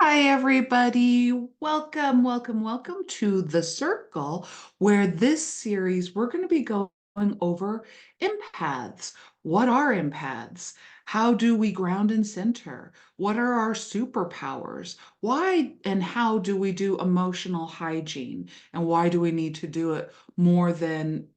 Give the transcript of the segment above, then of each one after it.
Hi, everybody. Welcome, welcome, welcome to The Circle, where this series we're going to be going over empaths. What are empaths? How do we ground and center? What are our superpowers? Why and how do we do emotional hygiene? And why do we need to do it more than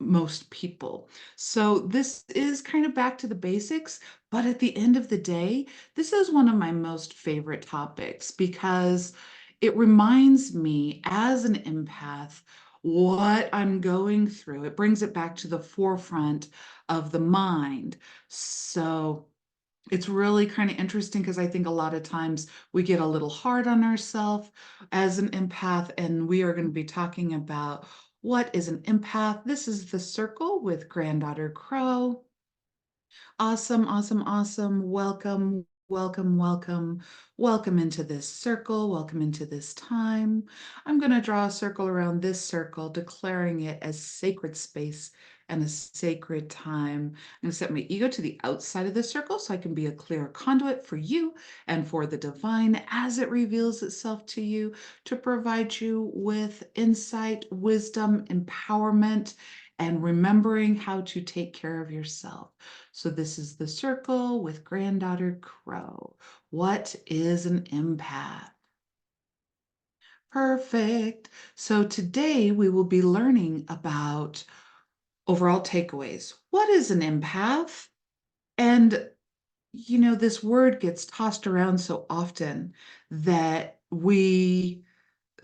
most people? So this is kind of back to the basics, but at the end of the day, this is one of my most favorite topics because it reminds me as an empath what I'm going through. It brings it back to the forefront of the mind. So it's really kind of interesting because I think a lot of times we get a little hard on ourselves as an empath, and we are going to be talking about what is an empath. This is The Circle with Granddaughter Crow. Awesome, awesome, awesome. Welcome, welcome, welcome. Welcome into this circle. Welcome into this time. I'm going to draw a circle around this circle, declaring it as sacred space and a sacred time. I'm going to set my ego to the outside of the circle so I can be a clear conduit for you and for the divine as it reveals itself to you to provide you with insight, wisdom, empowerment, and remembering how to take care of yourself. So this is The Circle with Granddaughter Crow. What is an empath? Perfect. So today we will be learning about overall takeaways. What is an empath? And this word gets tossed around so often that we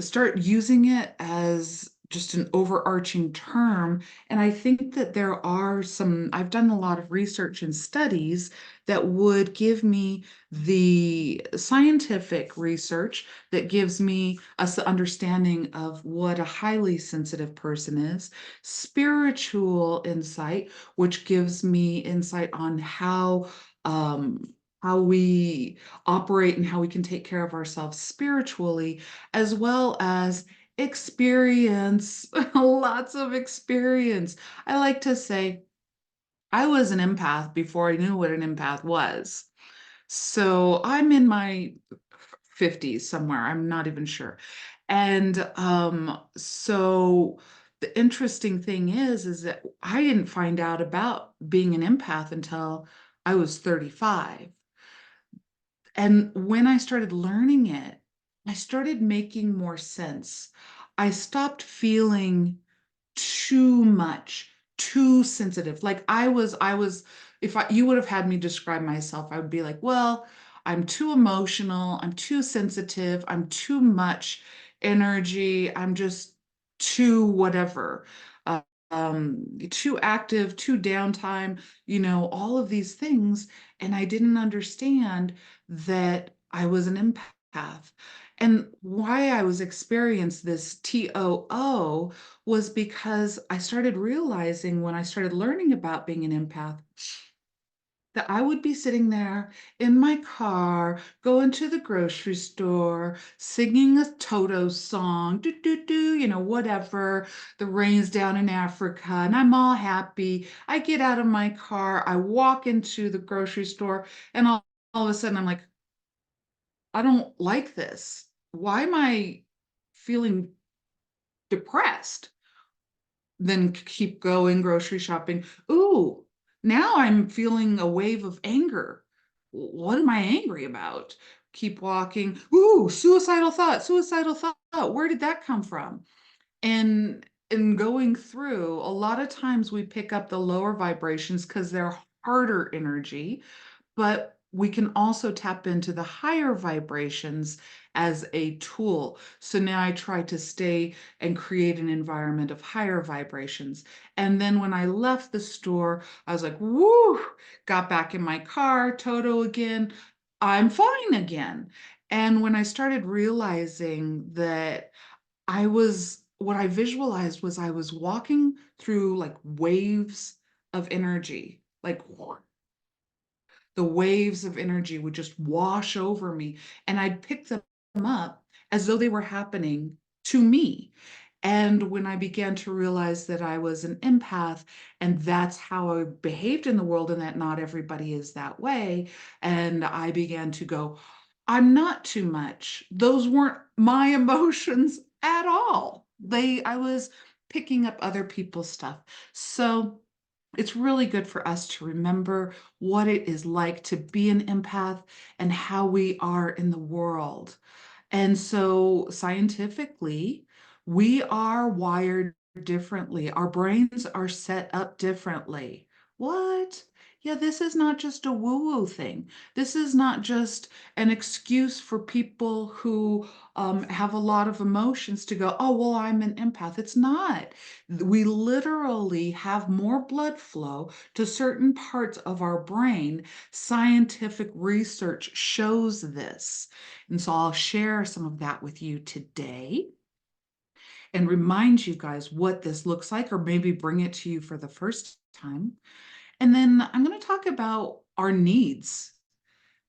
start using it as just an overarching term. And I think that I've done a lot of research and studies that would give me the scientific research that gives me us the understanding of what a highly sensitive person is, spiritual insight, which gives me insight on how we operate and how we can take care of ourselves spiritually, as well as experience, lots of experience. I like to say I was an empath before I knew what an empath was. So I'm in my 50s somewhere, I'm not even sure. And so the interesting thing is that I didn't find out about being an empath until I was 35. And when I started learning it, I started making more sense. I stopped feeling too much, too sensitive. Like if you would have had me describe myself, I would be like, well, I'm too emotional, I'm too sensitive, I'm too much energy, I'm just too whatever. Uh, Too active, too downtime, all of these things. And I didn't understand that I was an empath. And why I was experiencing this TOO was because I started realizing when I started learning about being an empath that I would be sitting there in my car, going to the grocery store, singing a Toto song, do, do, do, whatever. The rain's down in Africa, and I'm all happy. I get out of my car, I walk into the grocery store, and all of a sudden I'm like, I don't like this. Why am I feeling depressed? Then keep going grocery shopping. Ooh, now I'm feeling a wave of anger. What am I angry about? Keep walking. Ooh, suicidal thought, suicidal thought. Where did that come from? And in going through, a lot of times we pick up the lower vibrations because they're harder energy, but we can also tap into the higher vibrations as a tool. So now I try to stay and create an environment of higher vibrations. And then when I left the store, I was like, woo, got back in my car, Toto again, I'm fine again. And when I started realizing that what I visualized was I was walking through like waves of energy, like the waves of energy would just wash over me, and I'd pick them up as though they were happening to me. And when I began to realize that I was an empath and that's how I behaved in the world, and that not everybody is that way, and I began to go, I'm not too much. Those weren't my emotions at all. I was picking up other people's stuff. So it's really good for us to remember what it is like to be an empath and how we are in the world. And so scientifically, we are wired differently. Our brains are set up differently. What? Yeah, this is not just a woo-woo thing. This is not just an excuse for people who have a lot of emotions to go, oh, well, I'm an empath. It's not. We literally have more blood flow to certain parts of our brain. Scientific research shows this. And so I'll share some of that with you today and remind you guys what this looks like, or maybe bring it to you for the first time. And then I'm going to talk about our needs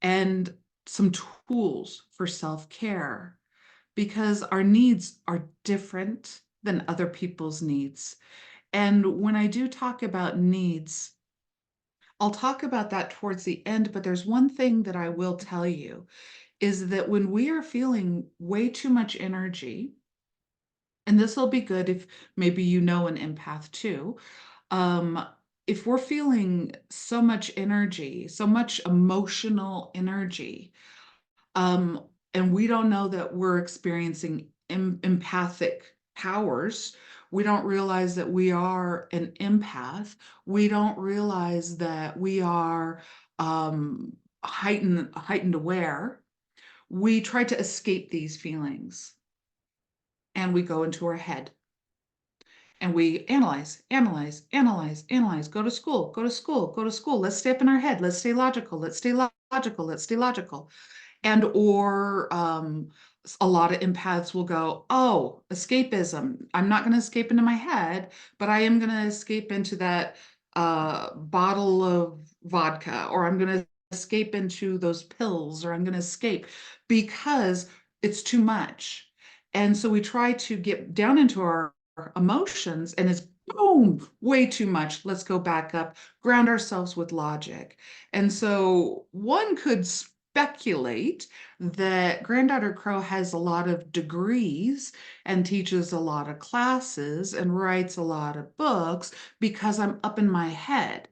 and some tools for self care because our needs are different than other people's needs. And when I do talk about needs, I'll talk about that towards the end, but there's one thing that I will tell you is that when we are feeling way too much energy, and this will be good if maybe you know an empath too, um, if we're feeling so much energy, so much emotional energy, um, and we don't know that we're experiencing empathic powers, we don't realize that we are an empath, we don't realize that we are heightened aware, we try to escape these feelings and we go into our head and we analyze, go to school, go to school, go to school. Let's stay up in our head. Let's stay logical. Let's stay logical. Let's stay logical. And or a lot of empaths will go, oh, escapism. I'm not going to escape into my head, but I am going to escape into that bottle of vodka, or I'm going to escape into those pills, or I'm going to escape because it's too much. And so we try to get down into our emotions, and it's boom, way too much. Let's go back up, ground ourselves with logic. And so one could speculate that Granddaughter Crow has a lot of degrees and teaches a lot of classes and writes a lot of books because I'm up in my head.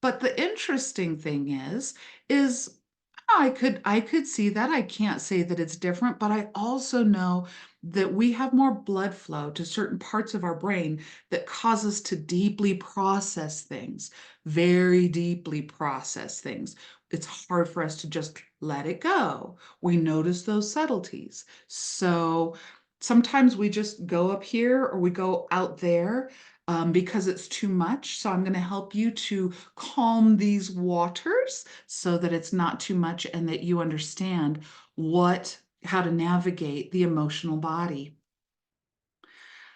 But the interesting thing is I could see that. I can't say that it's different, but I also know that we have more blood flow to certain parts of our brain that cause us to deeply process things, very deeply process things. It's hard for us to just let it go. We notice those subtleties. So sometimes we just go up here or we go out there because it's too much. So I'm going to help you to calm these waters so that it's not too much and that you understand how to navigate the emotional body.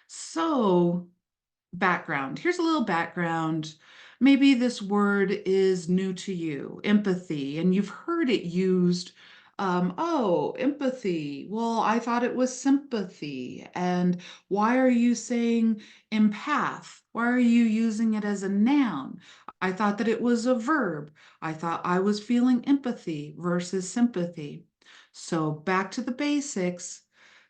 So background. Here's a little background. Maybe this word is new to you, empathy, and you've heard it used. Oh, empathy. Well, I thought it was sympathy. And why are you saying empath? Why are you using it as a noun? I thought that it was a verb. I thought I was feeling empathy versus sympathy. So back to the basics.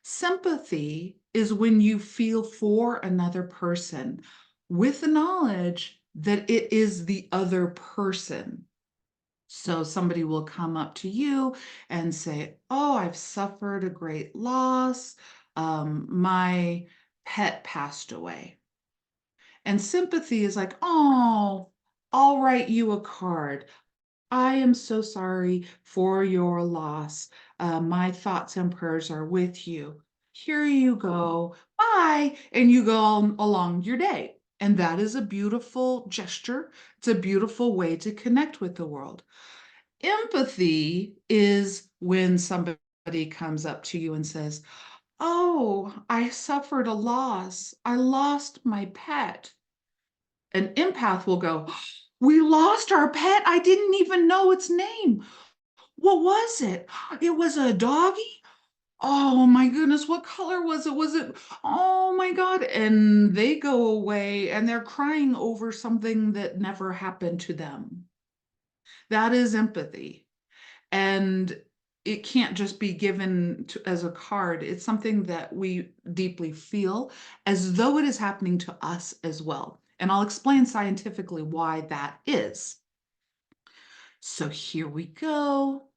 Sympathy is when you feel for another person with the knowledge that it is the other person. So somebody will come up to you and say, oh, I've suffered a great loss. My pet passed away. And sympathy is like, oh, I'll write you a card. I am so sorry for your loss. My thoughts and prayers are with you. Here you go. Bye. And you go on along your day. And that is a beautiful gesture. It's a beautiful way to connect with the world. Empathy is when somebody comes up to you and says, oh, I suffered a loss. I lost my pet. An empath will go, we lost our pet. I didn't even know its name. What was it? It was a doggy? Oh my goodness, what color was it? Oh my God. And they go away and they're crying over something that never happened to them. That is empathy. And it can't just be given as a card. It's something that we deeply feel as though it is happening to us as well. And I'll explain scientifically why that is. So here we go.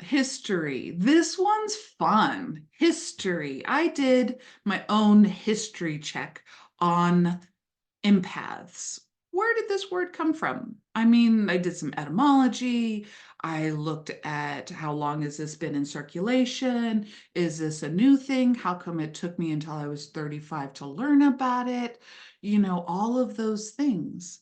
History. This one's fun. History. I did my own history check on empaths. Where did this word come from? I mean, I did some etymology. I looked at how long has this been in circulation? Is this a new thing? How come it took me until I was 35 to learn about it? All of those things.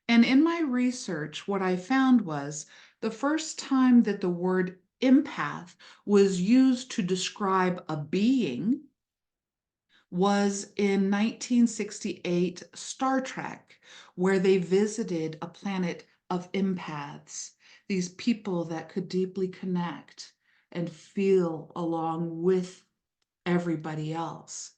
And in my research, what I found was the first time that the word empath was used to describe a being was in 1968 Star Trek, where they visited a planet of empaths, these people that could deeply connect and feel along with everybody else.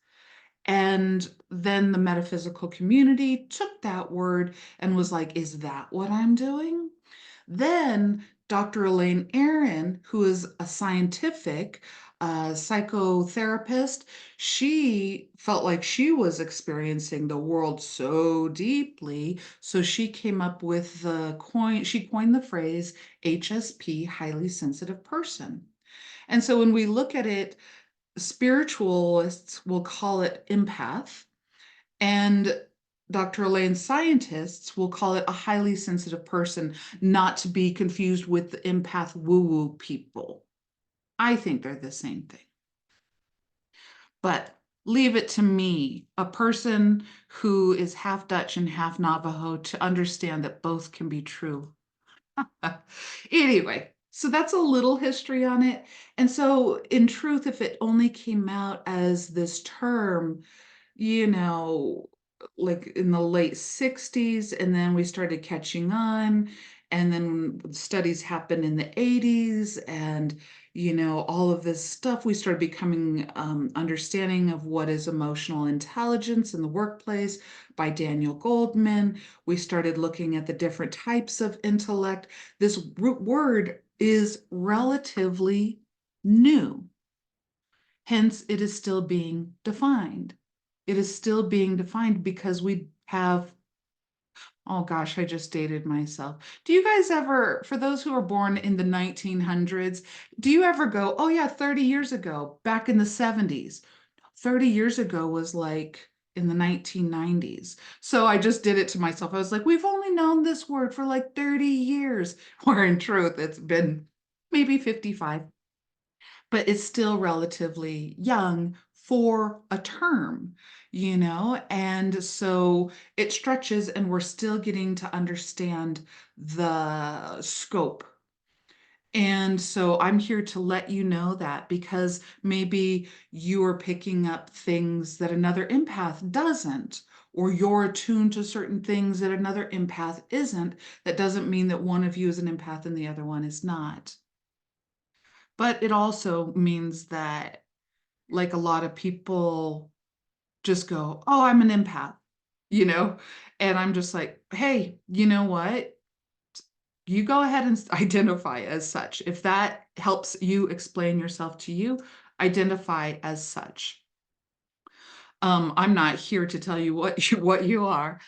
And then the metaphysical community took that word and was like, is that what I'm doing? Then Dr. Elaine Aron, who is a scientific psychotherapist, she felt like she was experiencing the world so deeply. So she came up with she coined the phrase HSP, highly sensitive person. And so when we look at it, spiritualists will call it empath, and Dr. Elaine's scientists will call it a highly sensitive person, not to be confused with the empath woo-woo people. I think they're the same thing. But leave it to me, a person who is half Dutch and half Navajo, to understand that both can be true. Anyway, so that's a little history on it. And so, in truth, if it only came out as this term, you know, like in the late 60s, and then we started catching on, and then studies happened in the 80s, and all of this stuff, we started becoming understanding of what is emotional intelligence in the workplace by Daniel Goldman. We started looking at the different types of intellect. This word is relatively new, hence it is still being defined. It is still being defined because we have, oh gosh, I just dated myself. Do you guys ever, for those who were born in the 1900s, do you ever go, oh yeah, 30 years ago, back in the 70s? 30 years ago was like in the 1990s. So I just did it to myself. I was like, we've only known this word for like 30 years, where in truth, it's been maybe 55, but it's still relatively young for a term, and so it stretches, and we're still getting to understand the scope. And so I'm here to let you know that, because maybe you are picking up things that another empath doesn't, or you're attuned to certain things that another empath isn't. That doesn't mean that one of you is an empath and the other one is not. But it also means that, like, a lot of people just go, oh, I'm an empath, you know? And I'm just like, hey, you know what? You go ahead and identify as such. If that helps you explain yourself to you, identify as such. I'm not here to tell you what you are.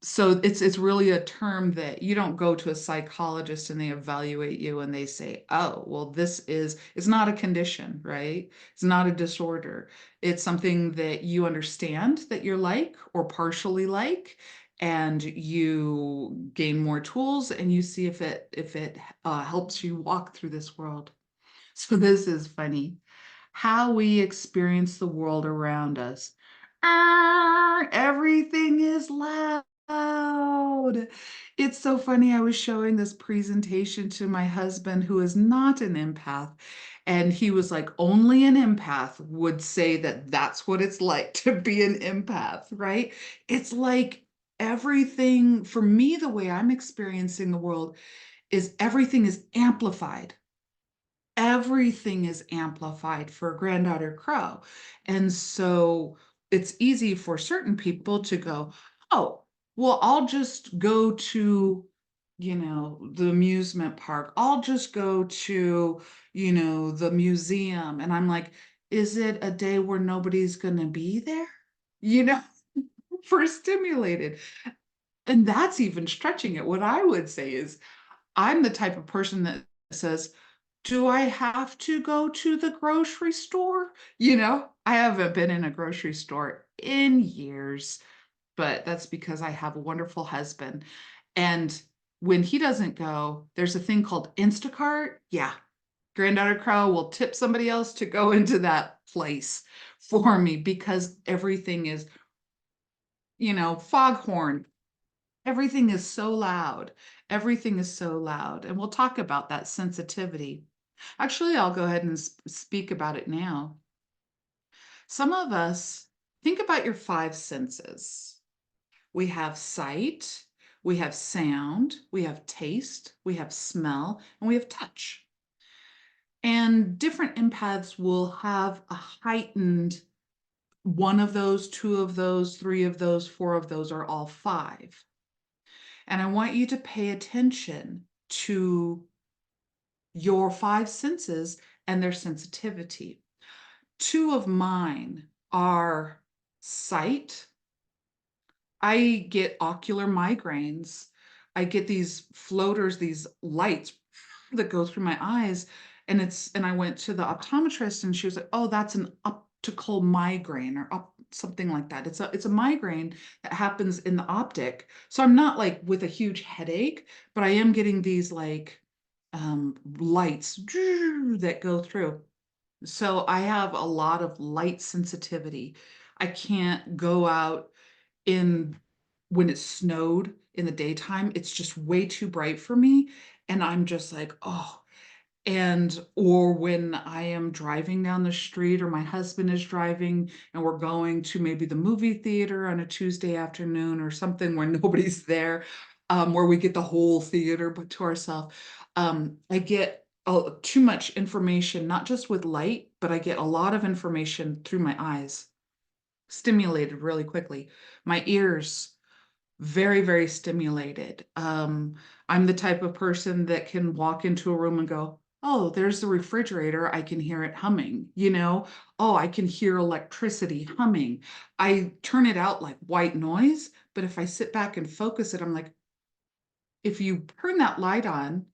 So it's really a term that you don't go to a psychologist and they evaluate you and they say, oh, well, it's not a condition, right? It's not a disorder. It's something that you understand that you're like, or partially like, and you gain more tools and you see if it helps you walk through this world. So this is funny. How we experience the world around us. Everything is loud. It's so funny. I was showing this presentation to my husband, who is not an empath, and he was like, only an empath would say that that's what it's like to be an empath, right? It's like everything, for me, the way I'm experiencing the world is everything is amplified. Everything is amplified for Granddaughter Crow. And so it's easy for certain people to go, oh, well, I'll just go to the amusement park. I'll just go to, the museum. And I'm like, is it a day where nobody's going to be there? You know, for stimulated. And that's even stretching it. What I would say is, I'm the type of person that says, do I have to go to the grocery store? I haven't been in a grocery store in years, but that's because I have a wonderful husband. And when he doesn't go, there's a thing called Instacart. Yeah, Granddaughter Crow will tip somebody else to go into that place for me because everything is, foghorn. Everything is so loud. Everything is so loud. And we'll talk about that sensitivity. Actually, I'll go ahead and speak about it now. Some of us, think about your five senses. We have sight, we have sound, we have taste, we have smell, and we have touch. And different empaths will have a heightened one of those, two of those, three of those, four of those, or all five. And I want you to pay attention to your five senses and their sensitivity. Two of mine are sight. I get ocular migraines. I get these floaters, these lights that go through my eyes. And I went to the optometrist and she was like, oh, that's an optical migraine or something like that. It's a migraine that happens in the optic. So I'm not like with a huge headache, but I am getting these like lights that go through. So I have a lot of light sensitivity. I can't go out in when it snowed in the daytime. It's just way too bright for me. And I'm just like, oh, or when I am driving down the street or my husband is driving and we're going to maybe the movie theater on a Tuesday afternoon or something where nobody's there, where we get the whole theater but to ourselves. I get too much information, not just with light, but I get a lot of information through my eyes, stimulated really quickly. My ears, very, very stimulated. I'm the type of person that can walk into a room and go, oh, there's the refrigerator. I can hear it humming. Oh, I can hear electricity humming. I turn it out like white noise, but if I sit back and focus it, I'm like, if you turn that light on,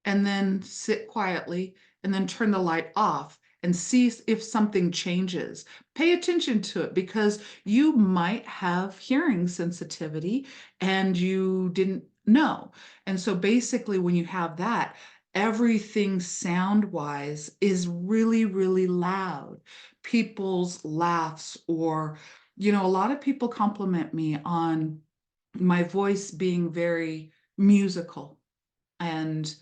and then sit quietly and then turn the light off and see if something changes. Pay attention to it because you might have hearing sensitivity and you didn't know. And so basically, when you have that, everything sound wise is really, really loud. People's laughs, or, a lot of people compliment me on my voice being very musical and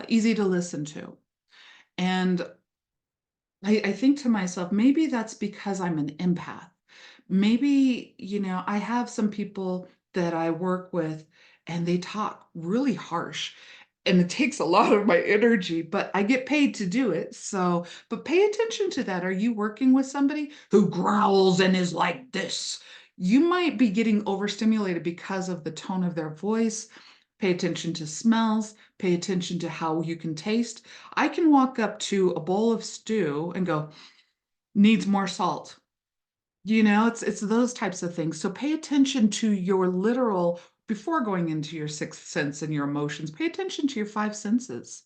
easy to listen to. And I think to myself, maybe that's because I'm an empath. Maybe, I have some people that I work with and they talk really harsh and it takes a lot of my energy, but I get paid to do it. So, but pay attention to that. Are you working with somebody who growls and is like this? You might be getting overstimulated because of the tone of their voice. Pay attention to smells, pay attention to how you can taste. I can walk up to a bowl of stew and go, needs more salt. It's those types of things. So pay attention to your literal before going into your sixth sense and your emotions. Pay attention to your five senses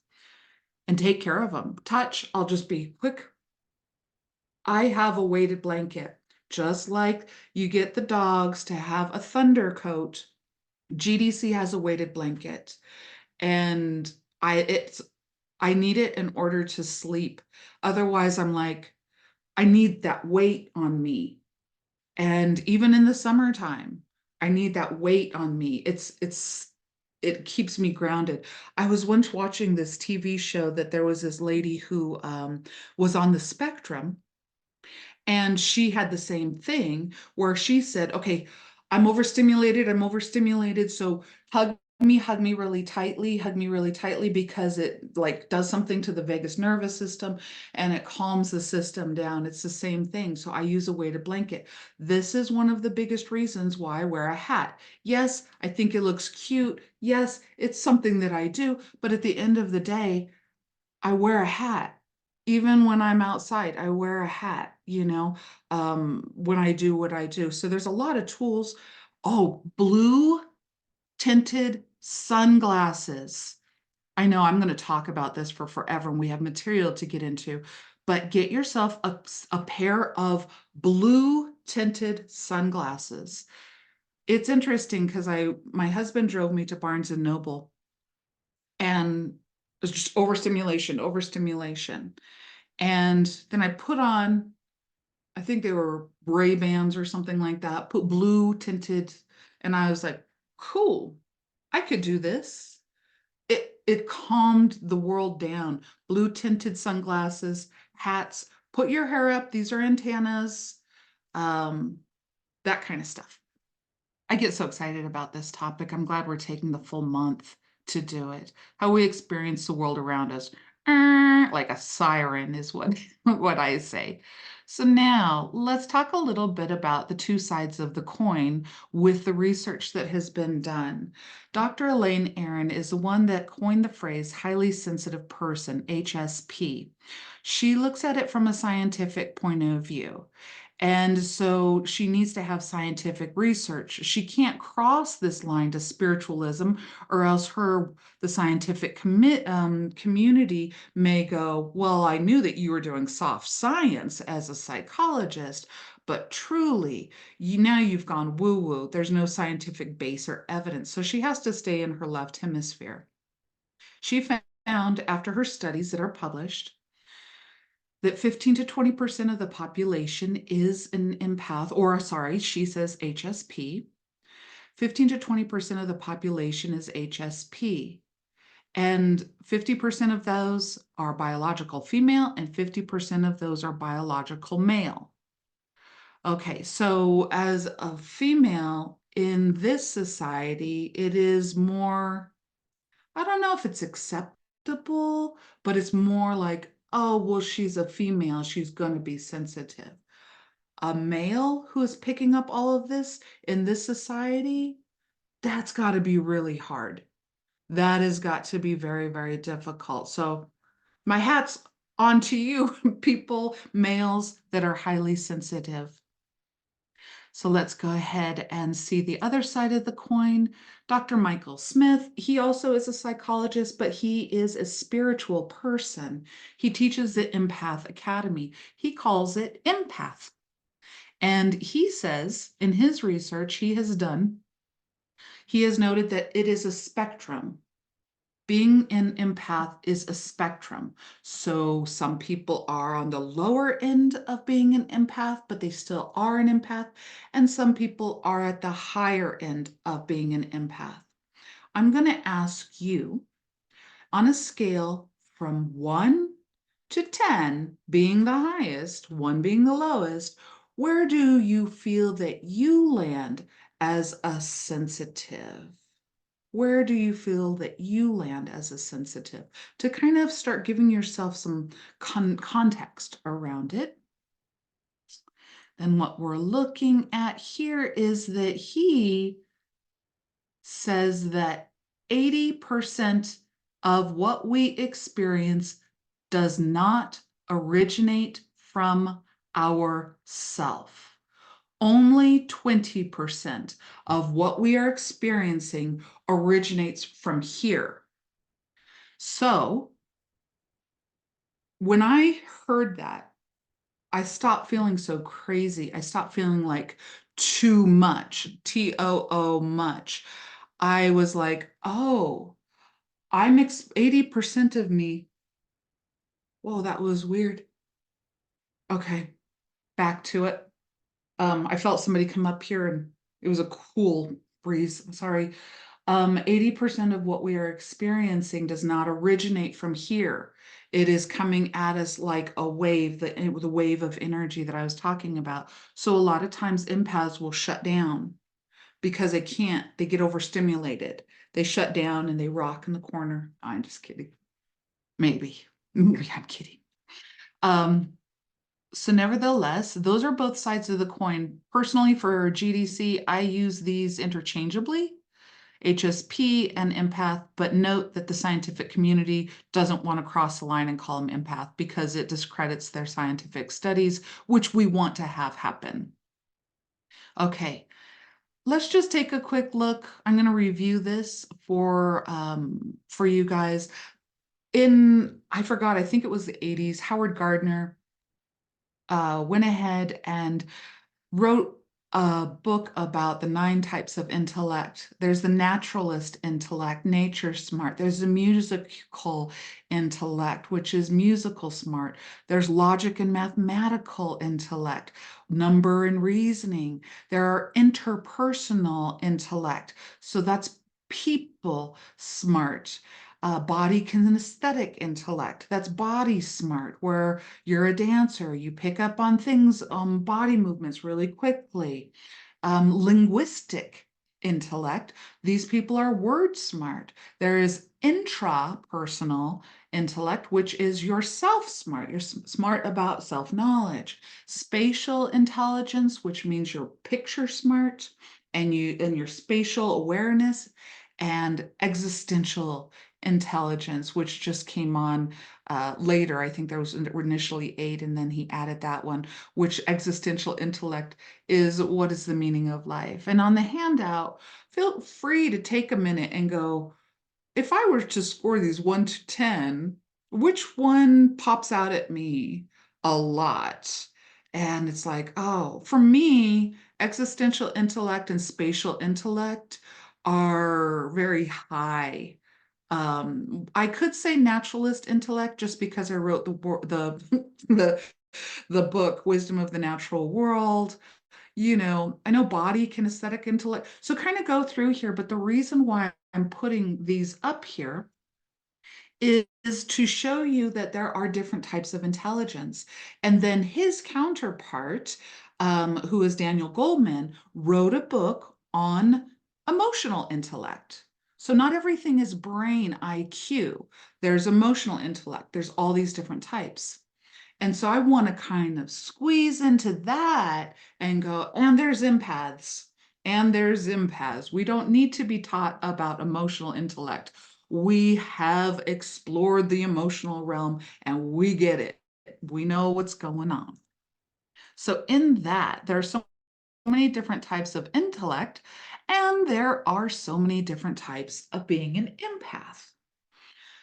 and take care of them. Touch, I'll just be quick. I have a weighted blanket, just like you get the dogs to have a thunder coat. GDC has a weighted blanket, and I need it in order to sleep. Otherwise, I'm like, I need that weight on me. And even in the summertime, I need that weight on me. It keeps me grounded. I was once watching this TV show that there was this lady who was on the spectrum, and she had the same thing where she said, okay, I'm overstimulated. So hug hug me really tightly, hug me really tightly because it like does something to the vagus nervous system and it calms the system down. It's the same thing. So I use a weighted blanket. This is one of the biggest reasons why I wear a hat. Yes, I think it looks cute. Yes, it's something that I do, but at the end of the day, I wear a hat. Even when I'm outside, I wear a hat, when I do what I do. So there's a lot of tools. Oh, blue tinted sunglasses. I know I'm going to talk about this for forever and we have material to get into, but get yourself a pair of blue tinted sunglasses. It's interesting because my husband drove me to Barnes and Noble and it was just overstimulation, overstimulation. And then I put on, I think they were Ray-Bans or something like that, put blue tinted, and I was like, cool, I could do this. It calmed the world down. Blue tinted sunglasses, hats, put your hair up. These are antennas, um, that kind of stuff. I get so excited about this topic. I'm glad we're taking the full month to do it. How we experience the world around us, like a siren is what what I say. So now let's talk a little bit about the two sides of the coin with the research that has been done. Dr. Elaine Aron is the one that coined the phrase highly sensitive person, HSP. She looks at it from a scientific point of view. And so she needs to have scientific research. She can't cross this line to spiritualism, or else the scientific community may go, well, I knew that you were doing soft science as a psychologist, but truly, now you've gone woo-woo. There's no scientific base or evidence. So she has to stay in her left hemisphere. She found after her studies that are published that 15 to 20% of the population is an empath, or sorry, she says HSP. 15 to 20% of the population is HSP. And 50% of those are biological female, and 50% of those are biological male. Okay, so as a female in this society, it is more, I don't know if it's acceptable, but it's more like, oh, well, she's a female, she's going to be sensitive. A male who is picking up all of this in this society, that's got to be really hard. That has got to be very, very difficult. So, my hat's on to you, people, males that are highly sensitive. So let's go ahead and see the other side of the coin. Dr. Michael Smith, he also is a psychologist, but he is a spiritual person. He teaches the Empath Academy. He calls it Empath. And he says in his research he has done, he has noted that it is a spectrum. Being an empath is a spectrum. So some people are on the lower end of being an empath, but they still are an empath. And some people are at the higher end of being an empath. I'm going to ask you on a scale from 1 to 10, being the highest, 1 being the lowest, where do you feel that you land as a sensitive? Where do you feel that you land as a sensitive? To kind of start giving yourself some context around it. Then what we're looking at here is that he says that 80% of what we experience does not originate from our self. Only 20% of what we are experiencing originates from here. So when I heard that, I stopped feeling so crazy. I stopped feeling like too much, TOO much. I was like, oh, 80% of me. Whoa, that was weird. Okay, back to it. I felt somebody come up here and it was a cool breeze. Sorry. 80% of what we are experiencing does not originate from here. It is coming at us like a wave, the wave of energy that I was talking about. So a lot of times empaths will shut down because they can't, they get overstimulated. They shut down and they rock in the corner. I'm just kidding. Maybe. I'm kidding. Um, so nevertheless, those are both sides of the coin. Personally, for GDC, I use these interchangeably, HSP and empath, but note that the scientific community doesn't want to cross the line and call them empath because it discredits their scientific studies, which we want to have happen. Okay, let's just take a quick look. I'm going to review this for you guys. I forgot, I think it was the 80s, Howard Gardner went ahead and wrote a book about the 9 types of intellect. There's the naturalist intellect, nature smart. There's the musical intellect, which is musical smart. There's logic and mathematical intellect, number and reasoning. There are interpersonal intellect. So that's people smart. Body kinesthetic intellect, that's body smart, where you're a dancer, you pick up on things, body movements really quickly. Linguistic intellect, these people are word smart. There is intrapersonal intellect, which is yourself smart. You're smart about self-knowledge. Spatial intelligence, which means you're picture smart and your spatial awareness, and existential intelligence, which just came on later. I think there was initially 8, and then he added that one, which existential intellect is what is the meaning of life. And on the handout, feel free to take a minute and go, if I were to score these 1 to 10, which one pops out at me a lot? And it's like, oh, for me, existential intellect and spatial intellect are very high. I could say naturalist intellect just because I wrote the the book Wisdom of the Natural World. I know body kinesthetic intellect. So kind of go through here, but the reason why I'm putting these up here is to show you that there are different types of intelligence. And then his counterpart, who is Daniel Goldman, wrote a book on emotional intellect. So not everything is brain IQ. There's emotional intellect. There's all these different types. And so I want to kind of squeeze into that and go, and there's empaths, and there's empaths. We don't need to be taught about emotional intellect. We have explored the emotional realm and we get it. We know what's going on. So in that, there are so many different types of intellect, and there are so many different types of being an empath.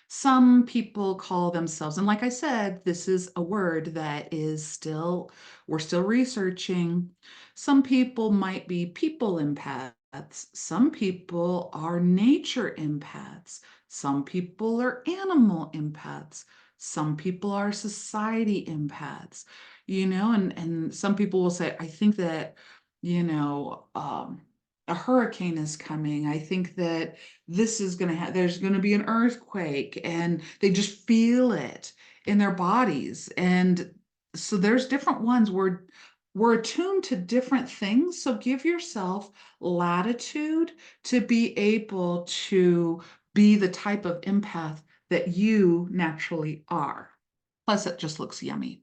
Some people call themselves, and like I said, this is a word that we're still researching. Some people might be people empaths. Some people are nature empaths. Some people are animal empaths. Some people are society empaths, and some people will say, I think that, a hurricane is coming. I think that this is going to there's going to be an earthquake, and they just feel it in their bodies. And so there's different ones where we're attuned to different things. So give yourself latitude to be able to be the type of empath that you naturally are. Plus, it just looks yummy.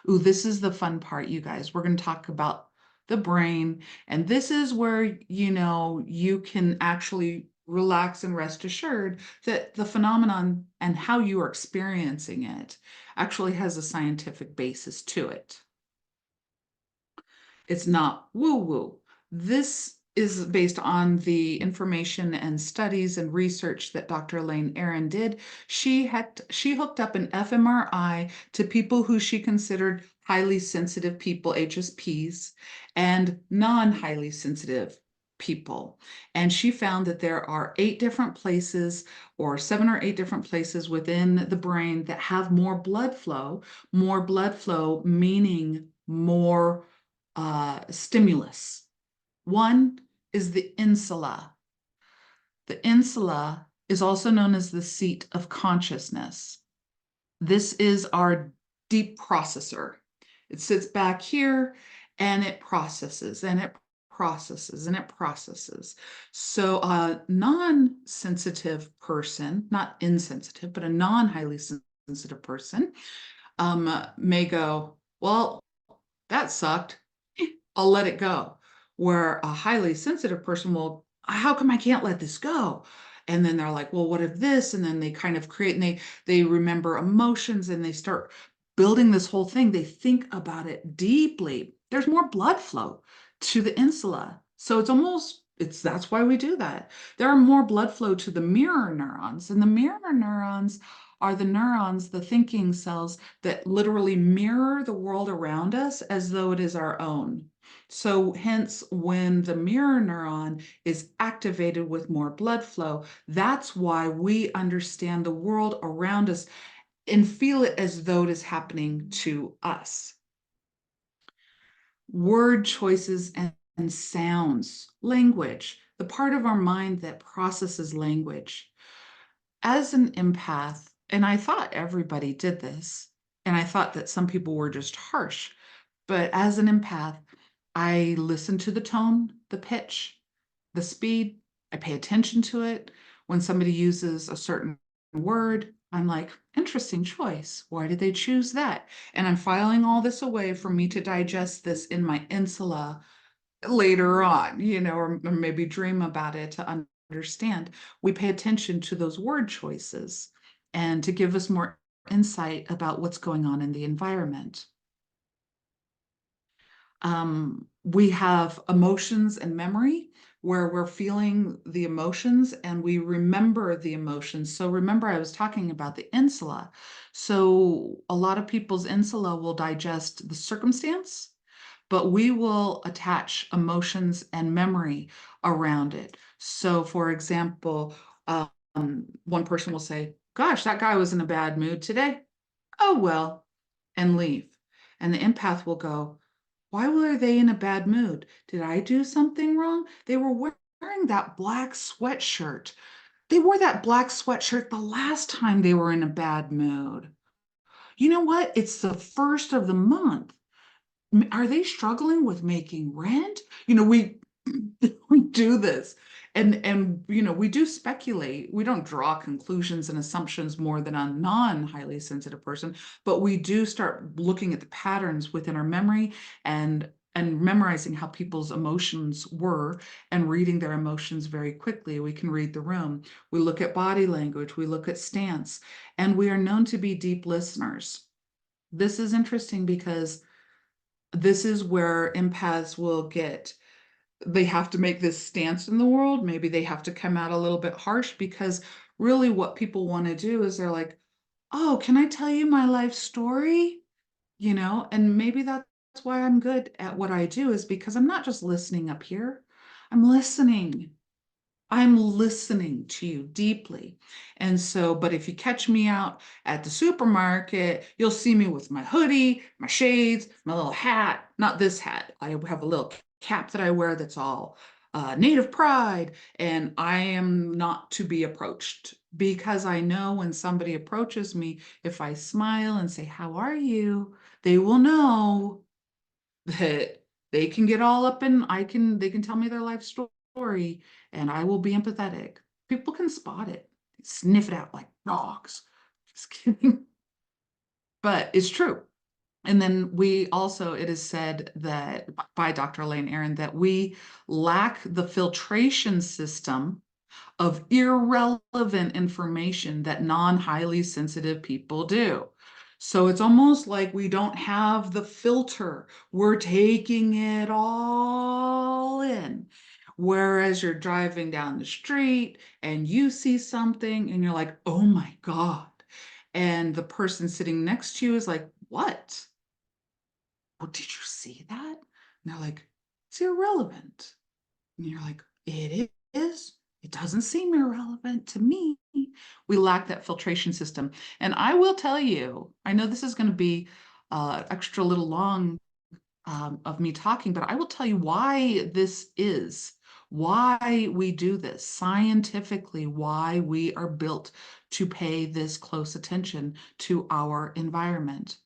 Ooh, this is the fun part, you guys. We're going to talk about the brain, and this is where, you can actually relax and rest assured that the phenomenon and how you are experiencing it actually has a scientific basis to it. It's not woo-woo. This is based on the information and studies and research that Dr. Elaine Aron did. She hooked up an fMRI to people who she considered highly sensitive people, HSPs, and non-highly sensitive people. And she found that there are 8 different places, or 7 or 8 different places within the brain that have more blood flow meaning more stimulus. One is the insula. The insula is also known as the seat of consciousness. This is our deep processor. It sits back here and it processes processes and it processes. So a non-sensitive person, not insensitive, but a non-highly sensitive person may go, well, that sucked. I'll let it go. Where a highly sensitive person will, how come I can't let this go? And then they're like, well, what if this? And then they kind of create and they remember emotions and they start building this whole thing. They think about it deeply. There's more blood flow to the insula. So it's almost it's that's why we do that. There are more blood flow to the mirror neurons, and the mirror neurons are the neurons, the thinking cells that literally mirror the world around us as though it is our own. So, hence, when the mirror neuron is activated with more blood flow, that's why we understand the world around us and feel it as though it is happening to us. Word choices and sounds, language, the part of our mind that processes language. As an empath, and I thought everybody did this, and I thought that some people were just harsh, but as an empath, I listen to the tone, the pitch, the speed. I pay attention to it. When somebody uses a certain word, I'm like, interesting choice. Why did they choose that? And I'm filing all this away for me to digest this in my insula later on, or maybe dream about it to understand. We pay attention to those word choices and to give us more insight about what's going on in the environment. We have emotions and memory where we're feeling the emotions and we remember the emotions. So remember, I was talking about the insula. So a lot of people's insula will digest the circumstance, but we will attach emotions and memory around it. So, for example, one person will say, gosh, that guy was in a bad mood today. Oh, well, and leave. And the empath will go, why were they in a bad mood? Did I do something wrong? They were wearing that black sweatshirt. They wore that black sweatshirt the last time they were in a bad mood. You know what? It's the first of the month. Are they struggling with making rent? We we do this. And we do speculate. We don't draw conclusions and assumptions more than a non-highly sensitive person, but we do start looking at the patterns within our memory and memorizing how people's emotions were and reading their emotions very quickly. We can read the room. We look at body language, we look at stance, and we are known to be deep listeners. This is interesting because this is where empaths will get, they have to make this stance in the world. Maybe they have to come out a little bit harsh because really what people want to do is they're like, oh, can I tell you my life story? And maybe that's why I'm good at what I do, is because I'm not just listening up here, I'm listening. I'm listening to you deeply. And so, but if you catch me out at the supermarket, you'll see me with my hoodie, my shades, my little hat, not this hat. I have a little cap that I wear that's all native pride, and I am not to be approached because I know when somebody approaches me, if I smile and say, how are you? They will know that they can get all up and they can tell me their life story and I will be empathetic. People can spot it, sniff it out like dogs. Just kidding. But it's true. And then we also, it is said that by Dr. Elaine Aron that we lack the filtration system of irrelevant information that non-highly sensitive people do. So it's almost like we don't have the filter. We're taking it all in. Whereas you're driving down the street and you see something and you're like, oh my God. And the person sitting next to you is like, what? Oh, did you see that? And they're like, it's irrelevant. And you're like, it is. It doesn't seem irrelevant to me. We lack that filtration system. And I will tell you, I know this is going to be extra little long of me talking, but I will tell you why this is, why we do this scientifically, why we are built to pay this close attention to our environment.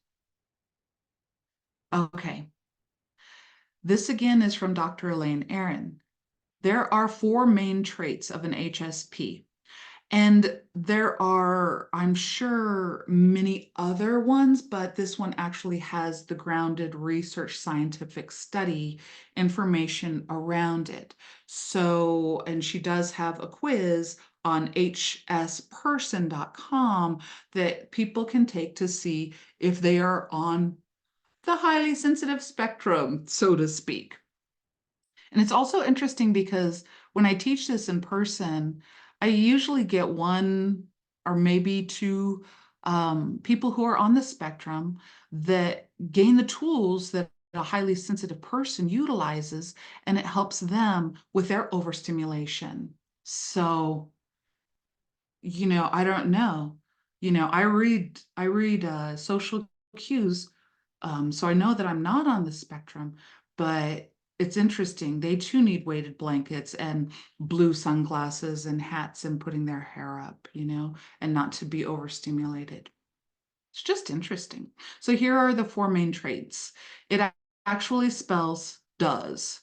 Okay. This again is from Dr. Elaine Aron. There are four main traits of an HSP. And there are, I'm sure, many other ones, but this one actually has the grounded research scientific study information around it. So, and she does have a quiz on hsperson.com that people can take to see if they are on the highly sensitive spectrum, so to speak. And it's also interesting because when I teach this in person, I usually get one or maybe two people who are on the spectrum that gain the tools that a highly sensitive person utilizes, and it helps them with their overstimulation. So, I don't know. I read social cues, so I know that I'm not on the spectrum, but it's interesting. They too need weighted blankets and blue sunglasses and hats and putting their hair up, and not to be overstimulated. It's just interesting. So here are the four main traits. It actually spells does.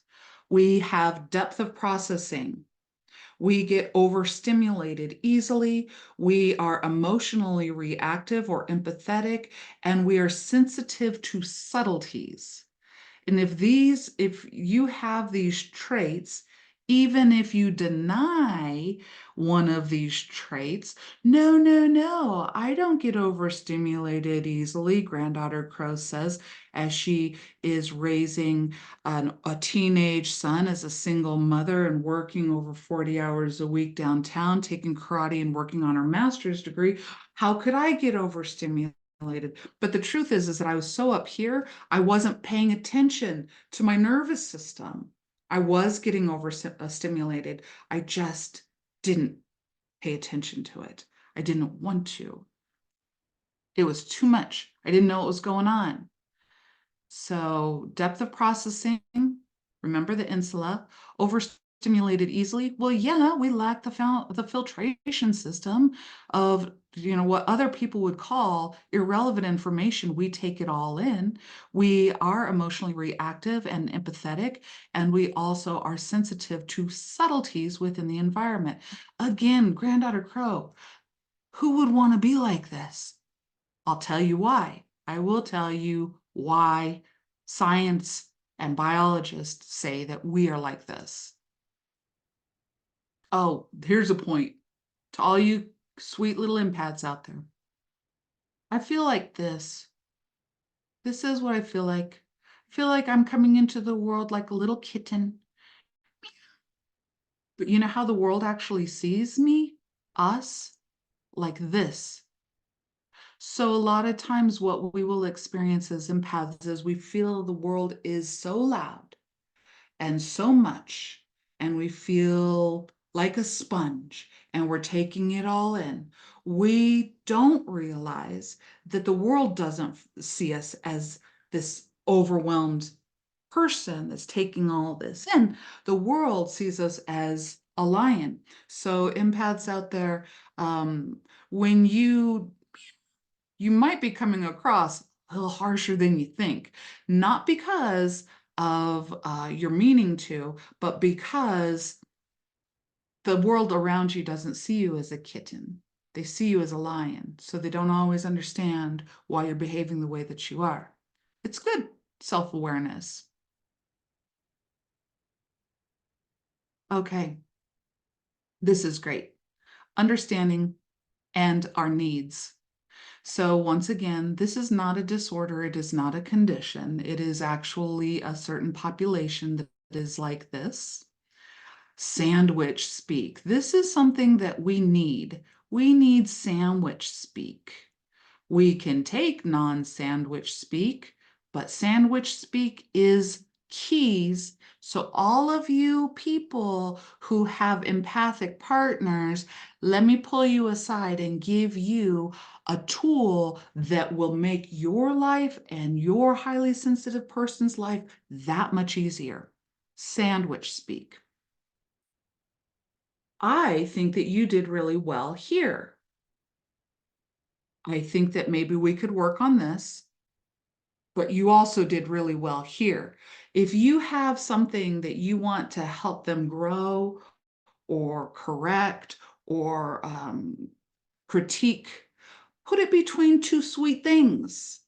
We have depth of processing. We get overstimulated easily. We are emotionally reactive or empathetic, and we are sensitive to subtleties. And if you have these traits, even if you deny one of these traits, no, no, no, I don't get overstimulated easily, Granddaughter Crow says, as she is raising a teenage son as a single mother and working over 40 hours a week downtown, taking karate and working on her master's degree. How could I get overstimulated? But the truth is that I was so up here, I wasn't paying attention to my nervous system. I was getting overstimulated. I just didn't pay attention to it. I didn't want to. It was too much. I didn't know what was going on. So, depth of processing, remember the insula, overstimulated easily. Well, yeah, we lack the filtration system of, what other people would call irrelevant information. We take it all in. We are emotionally reactive and empathetic, and we also are sensitive to subtleties within the environment. Again, Granddaughter Crow, who would want to be like this? I'll tell you why. I will tell you why science and biologists say that we are like this. Oh, here's a point to all you sweet little empaths out there. I feel like this. This is what I feel like. I feel like I'm coming into the world like a little kitten. But you know how the world actually sees me? Us? Like this. So a lot of times what we will experience as empaths is we feel the world is so loud and so much, and we feel like a sponge and we're taking it all in. We don't realize that the world doesn't see us as this overwhelmed person that's taking all this in. The world sees us as a lion. So empaths out there, when you might be coming across a little harsher than you think, not because of your meaning to, but because the world around you doesn't see you as a kitten. They see you as a lion, so they don't always understand why you're behaving the way that you are. It's good self-awareness. Okay, this is great. Understanding and our needs. So once again, this is not a disorder. It is not a condition. It is actually a certain population that is like this. Sandwich speak. This is something that we need. We need sandwich speak. We can take non-sandwich speak, but sandwich speak is keys. So all of you people who have empathic partners, let me pull you aside and give you a tool that will make your life and your highly sensitive person's life that much easier. Sandwich speak. I think that you did really well here. I think that maybe we could work on this, but you also did really well here. If you have something that you want to help them grow or correct or critique, put it between two sweet things.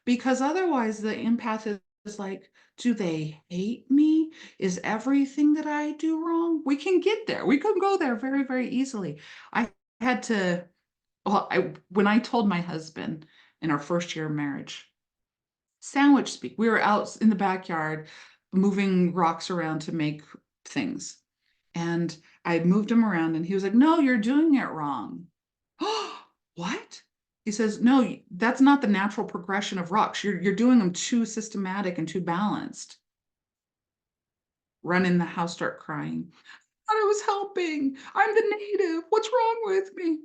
Because otherwise, the empath is like, do they hate me? Is everything that I do wrong? We can get there. We can go there very, very easily. I had to, well, when I told my husband in our first year of marriage, sandwich speak, we were out in the backyard moving rocks around to make things. And I moved him around and he was like, no, you're doing it wrong. What? He says, no, that's not the natural progression of rocks. You're doing them too systematic and too balanced. Run in the house, start crying. I was helping. I'm the native. What's wrong with me?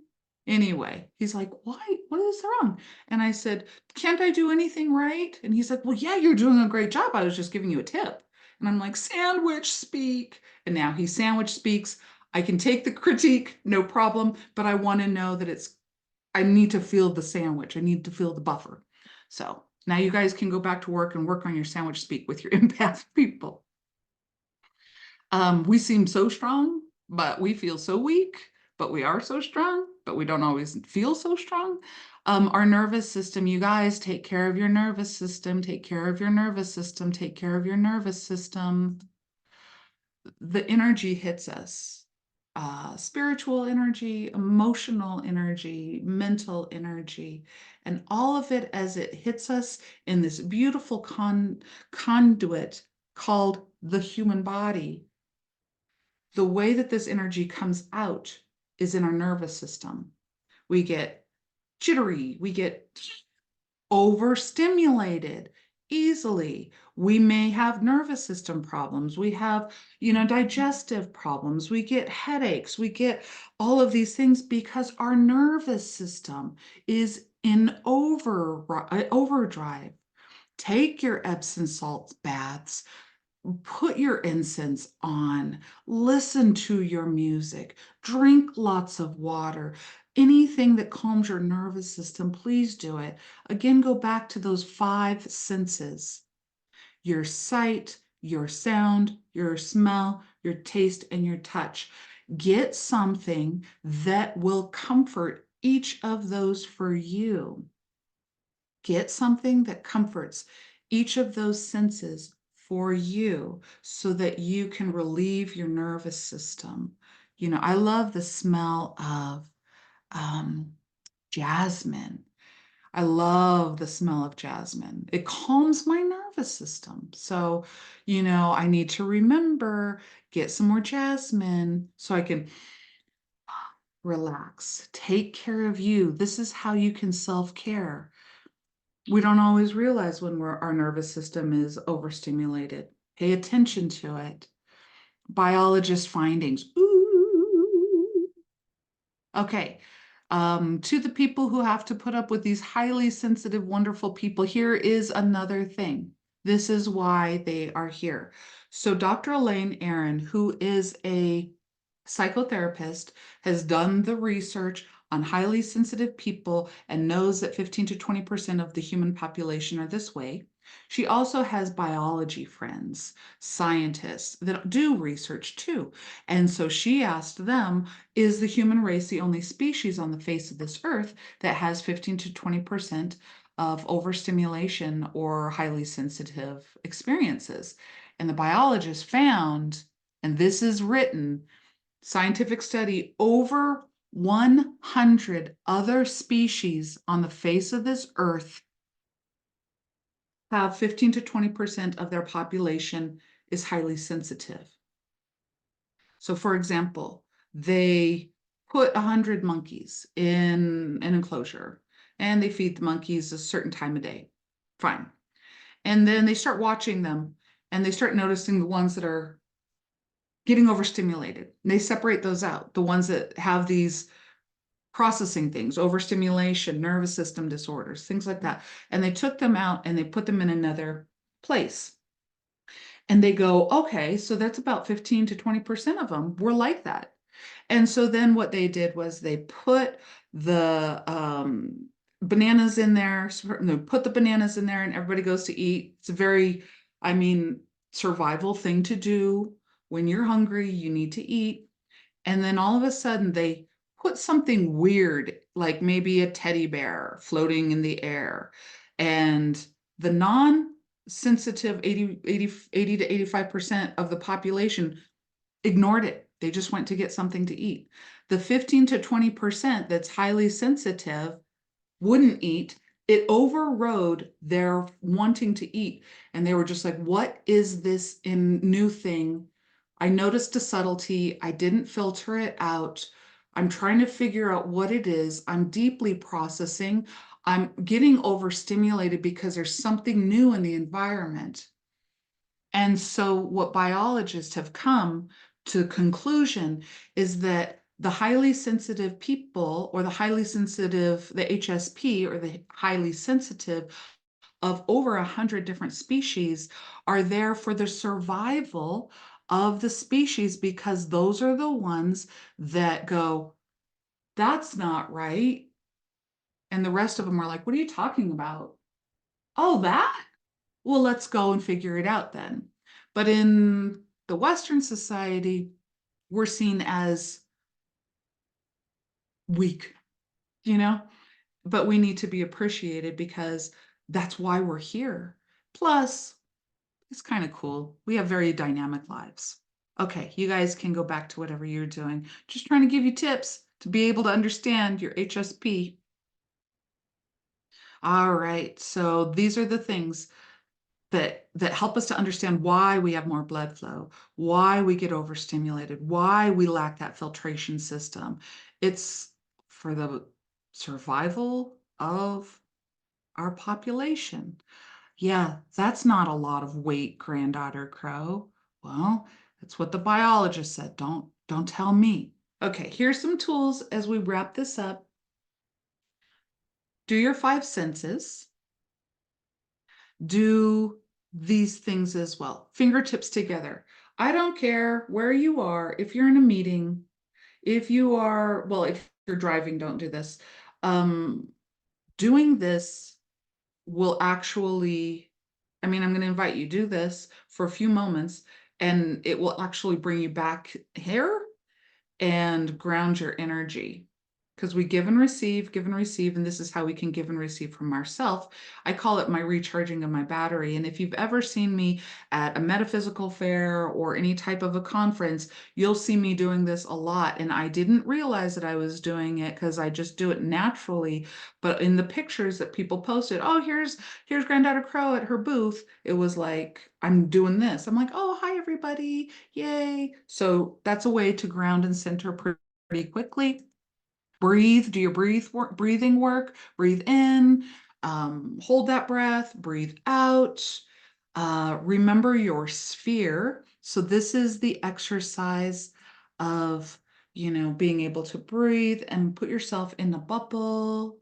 Anyway, he's like, why? What is wrong? And I said, can't I do anything right? And he's like, well, yeah, you're doing a great job. I was just giving you a tip. And I'm like, sandwich speak. And now he sandwich speaks. I can take the critique, no problem, but I want to know that I need to feel the sandwich. I need to feel the buffer. So now you guys can go back to work and work on your sandwich speak with your empath people. We seem so strong, but we feel so weak, but we are so strong, but we don't always feel so strong. Our nervous system, you guys take care of your nervous system, take care of your nervous system, take care of your nervous system. The energy hits us. Spiritual energy, emotional energy, mental energy, and all of it as it hits us in this beautiful conduit called the human body. The way that this energy comes out is in our nervous system. We get jittery, we get overstimulated easily. We may have nervous system problems. We have, digestive problems. We get headaches. We get all of these things because our nervous system is in overdrive. Take your Epsom salt baths, put your incense on, listen to your music, drink lots of water. Anything that calms your nervous system, please do it. Again, go back to those five senses: your sight, your sound, your smell, your taste, and your touch. Get something that will comfort each of those for you. Get something that comforts each of those senses for you so that you can relieve your nervous system. I love the smell of um, jasmine. I love the smell of jasmine. It calms my nervous system. So, I need to remember, get some more jasmine so I can relax, take care of you. This is how you can self-care. We don't always realize when our nervous system is overstimulated. Pay attention to it. Biologist findings. Ooh. Okay. To the people who have to put up with these highly sensitive, wonderful people, here is another thing. This is why they are here. So Dr. Elaine Aron, who is a psychotherapist, has done the research on highly sensitive people and knows that 15 to 20% of the human population are this way. She also has biology friends, scientists that do research too. And so she asked them, is the human race the only species on the face of this earth that has 15 to 20% of overstimulation or highly sensitive experiences? And the biologist found, and this is written, scientific study, over 100 other species on the face of this earth have 15 to 20% of their population is highly sensitive. So for example, they put 100 monkeys in an enclosure and they feed the monkeys a certain time of day. Fine. And then they start watching them and they start noticing the ones that are getting overstimulated. And they separate those out, the ones that have these processing things, overstimulation, nervous system disorders, things like that. And they took them out and they put them in another place. And they go, okay, so that's about 15 to 20% of them were like that. And so then what they did was they put the bananas in there, put the bananas in there and everybody goes to eat. It's very, I mean, survival thing to do. When you're hungry, you need to eat. And then all of a sudden, they put something weird, like maybe a teddy bear floating in the air. And the non-sensitive 80 to 85% of the population ignored it. They just went to get something to eat. The 15 to 20% that's highly sensitive wouldn't eat. It overrode their wanting to eat. And they were just like, what is this new thing? I noticed a subtlety. I didn't filter it out. I'm trying to figure out what it is. I'm deeply processing. I'm getting overstimulated because there's something new in the environment. And so, what biologists have come to the conclusion is that the highly sensitive people, or the highly sensitive, the HSP, or the highly sensitive of over 100 different species, are there for the survival of the species because those are the ones that go, that's not right. And the rest of them are like, what are you talking about? Oh, that? Well, let's go and figure it out then. But in the Western society, we're seen as weak, you know? But we need to be appreciated because that's why we're here. Plus, it's kind of cool. We have very dynamic lives. Okay, you guys can go back to whatever you're doing. Just trying to give you tips to be able to understand your HSP. All right, so these are the things that help us to understand why we have more blood flow, why we get overstimulated, why we lack that filtration system. It's for the survival of our population. Yeah, that's not a lot of weight, Granddaughter Crow. Well, that's what the biologist said. Don't tell me. Okay, here's some tools as we wrap this up. Do your five senses. Do these things as well. Fingertips together. I don't care where you are, if you're in a meeting, if you are, well, if you're driving, don't do this. Um, Doing this will actually, I mean, I'm going to invite you to do this for a few moments, and it will actually bring you back here and ground your energy. Because we give and receive, and this is how we can give and receive from ourselves. I call it my recharging of my battery. And if you've ever seen me at a metaphysical fair or any type of a conference, you'll see me doing this a lot. And I didn't realize that I was doing it because I just do it naturally. But in the pictures that people posted, oh, here's Granddaughter Crow at her booth. It was like, I'm doing this. I'm like, oh, hi, everybody. Yay. So that's a way to ground and center pretty quickly. Breathe, do your breathing work. Breathe in, hold that breath, breathe out. Remember your sphere. So this is the exercise of, being able to breathe and put yourself in a bubble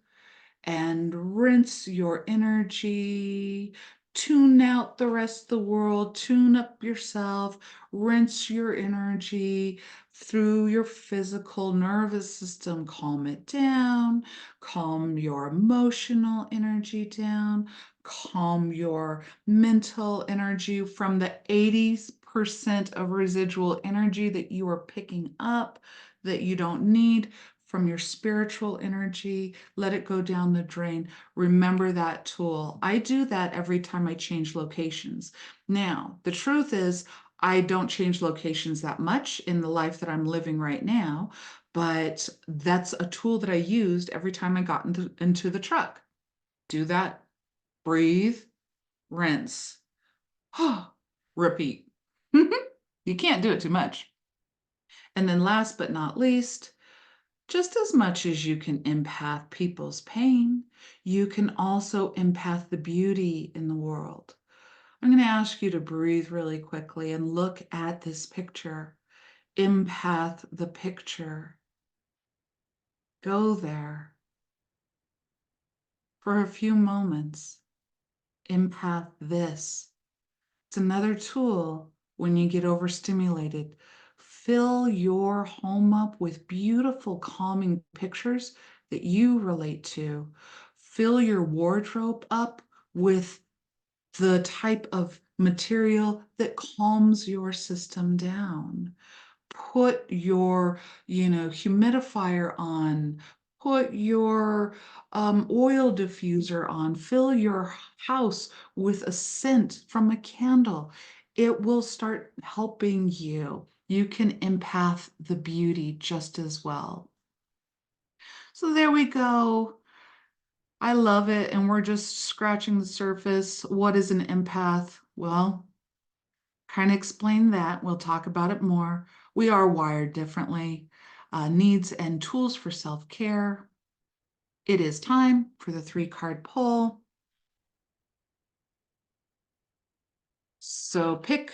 and rinse your energy, tune out the rest of the world, tune up yourself, rinse your energy through your physical nervous system, calm it down, calm your emotional energy down, calm your mental energy from the 80% of residual energy that you are picking up that you don't need, from your spiritual energy, let it go down the drain. Remember that tool. I do that every time I change locations. Now, the truth is, I don't change locations that much in the life that I'm living right now, but that's a tool that I used every time I got into the truck. Do that, breathe, rinse, repeat. You can't do it too much. And then last but not least, just as much as you can empath people's pain, you can also empath the beauty in the world. I'm going to ask you to breathe really quickly and look at this picture. Empath the picture. Go there for a few moments. Empath this. It's another tool when you get overstimulated. Fill your home up with beautiful, calming pictures that you relate to. Fill your wardrobe up with the type of material that calms your system down. Put your, humidifier on, put your oil diffuser on, fill your house with a scent from a candle. It will start helping you. You can empath the beauty just as well. So there we go. I love it. And we're just scratching the surface. What is an empath? Well, kind of explain that. We'll talk about it more. We are wired differently. Needs and tools for self-care. It is time for the 3-card pull. So pick,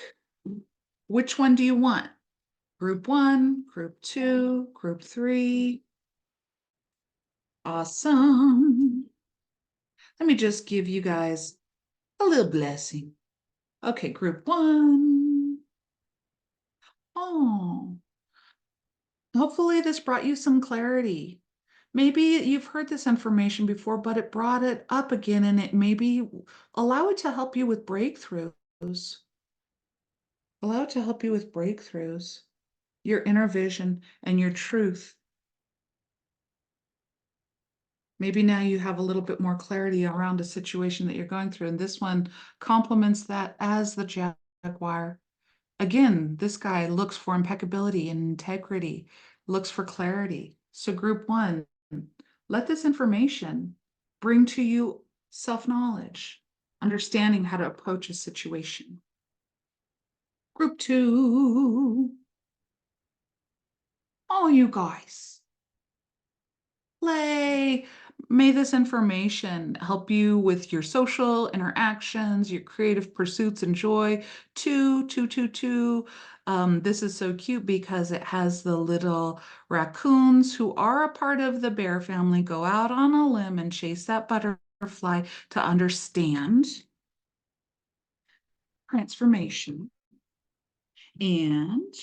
which one do you want? Group 1, group 2, group 3. Awesome. Let me just give you guys a little blessing. Okay, group 1. Oh, hopefully this brought you some clarity. Maybe you've heard this information before, but it brought it up again, and it maybe allow it to help you with breakthroughs. Allow it to help you with breakthroughs, your inner vision and your truth. Maybe now you have a little bit more clarity around a situation that you're going through, and this one complements that as the Jaguar. Again, this guy looks for impeccability and integrity, looks for clarity. So group 1, let this information bring to you self-knowledge, understanding how to approach a situation. Group 2, all you guys, play. May this information help you with your social interactions, your creative pursuits and joy. 2, 2, 2, 2. This is so cute because it has the little raccoons who are a part of the bear family go out on a limb and chase that butterfly to understand transformation and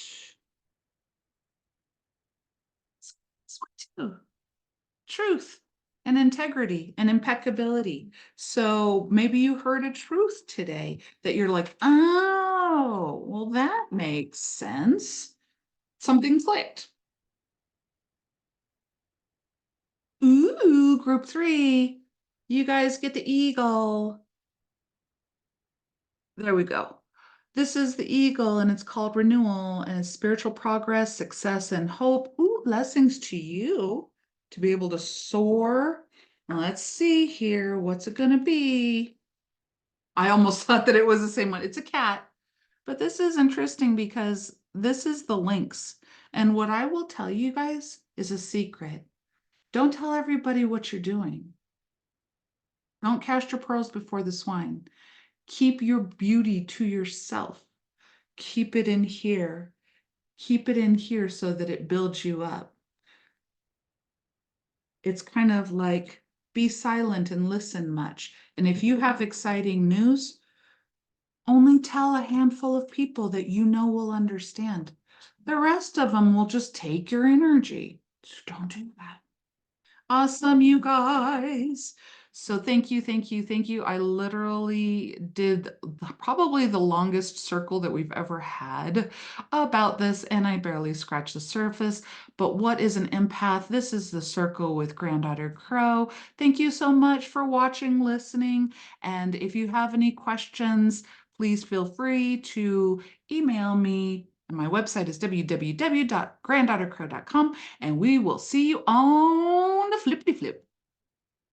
truth and integrity and impeccability. So maybe you heard a truth today that you're like, oh, well, that makes sense. Something clicked. Ooh, group 3. You guys get the eagle. There we go. This is the eagle, and it's called renewal, and it's spiritual progress, success, and hope. Ooh, blessings to you to be able to soar. Let's see here. What's it going to be? I almost thought that it was the same one. It's a cat. But this is interesting because this is the lynx. And what I will tell you guys is a secret. Don't tell everybody what you're doing. Don't cast your pearls before the swine. Keep your beauty to yourself. Keep it in here. Keep it in here so that it builds you up. It's kind of like be silent and listen much. And if you have exciting news, only tell a handful of people that you know will understand. The rest of them will just take your energy. So don't do that. Awesome, you guys. So thank you, thank you, thank you. I literally did probably the longest circle that we've ever had about this, and I barely scratched the surface. But what is an empath? This is the circle with Granddaughter Crow. Thank you so much for watching, listening. And if you have any questions, please feel free to email me. And my website is www.granddaughtercrow.com, and we will see you on the flippity flip.